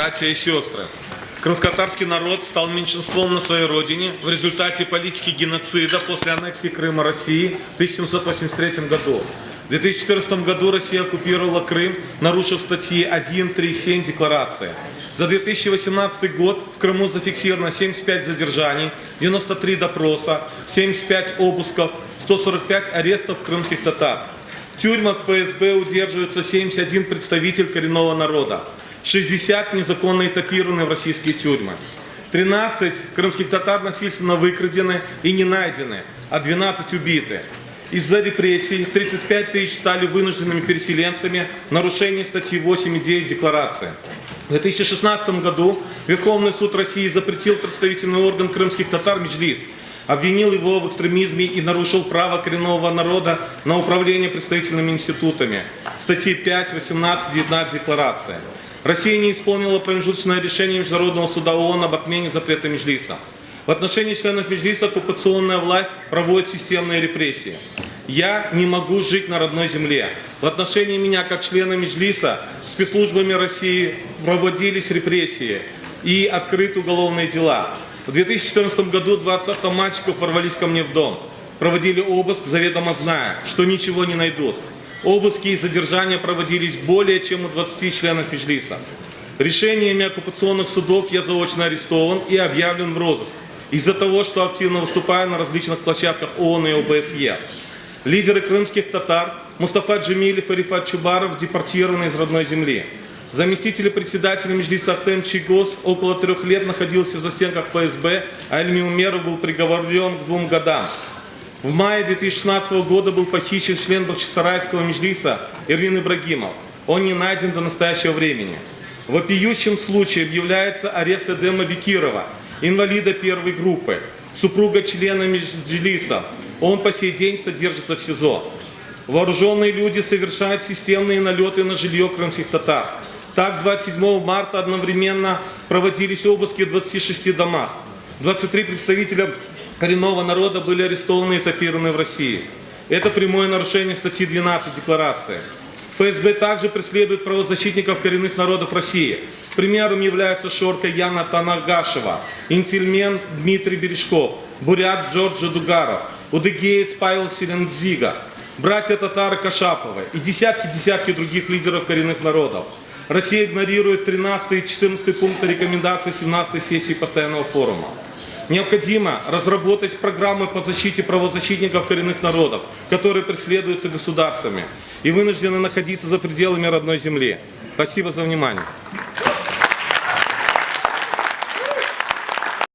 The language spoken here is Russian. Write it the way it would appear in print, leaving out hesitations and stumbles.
Братья и сестры, крымско-татарский народ стал меньшинством на своей родине в результате политики геноцида после аннексии Крыма России в 1783 году. В 2014 году Россия оккупировала Крым, нарушив статьи 1, 3, 7 декларации. За 2018 год в Крыму зафиксировано 75 задержаний, 93 допроса, 75 обысков, 145 арестов крымских татар. В тюрьмах ФСБ удерживается 71 представитель коренного народа, 60 незаконно этапированы в российские тюрьмы. 13 крымских татар насильственно выкрадены и не найдены, а 12 убиты. Из-за репрессий 35 тысяч стали вынужденными переселенцами в нарушении статьи 8 и 9 декларации. В 2016 году Верховный суд России запретил представительный орган крымских татар Меджлис, обвинил его в экстремизме и нарушил право коренного народа на управление представительными институтами. Статьи 5, 18, 19 декларации. Россия не исполнила промежуточное решение Международного суда ООН об отмене запрета Меджлиса. В отношении членов Меджлиса оккупационная власть проводит системные репрессии. Я не могу жить на родной земле. В отношении меня, как члена Меджлиса, спецслужбами России проводились репрессии и открыты уголовные дела. В 2014 году 20 автоматчиков ворвались ко мне в дом. Проводили обыск, заведомо зная, что ничего не найдут. Обыски и задержания проводились более чем у 20 членов Меджлиса. Решениями оккупационных судов я заочно арестован и объявлен в розыск из-за того, что активно выступаю на различных площадках ООН и ОБСЕ. Лидеры крымских татар Мустафа Джемилев и Рифат Чубаров депортированы из родной земли. Заместитель председателя Меджлиса Ахтем Чийгоз около 3 лет находился в застенках ФСБ, а Эльми Умеров был приговорен к 2 годам. В мае 2016 года был похищен член Бахчисарайского Меджлиса Эрвин Ибрагимов. Он не найден до настоящего времени. Вопиющим случаем является арест Эдема Бекирова, инвалида первой группы, супруга члена Меджлиса. Он по сей день содержится в СИЗО. Вооруженные люди совершают системные налеты на жилье крымских татар. Так, 27 марта одновременно проводились обыски в 26 домах. 23 представителя коренного народа были арестованы и этапированы в России. Это прямое нарушение статьи 12 декларации. ФСБ также преследует правозащитников коренных народов России. Примером являются Шорка Яна Танагашева, Интельмен Дмитрий Бережков, бурят Джорджа Дугаров, удыгеец Павел Селендзига, братья татары Кашаповы и десятки других лидеров коренных народов. Россия игнорирует 13 и 14 пункты рекомендаций 17-й сессии Постоянного форума. Необходимо разработать программы по защите правозащитников коренных народов, которые преследуются государствами и вынуждены находиться за пределами родной земли. Спасибо за внимание.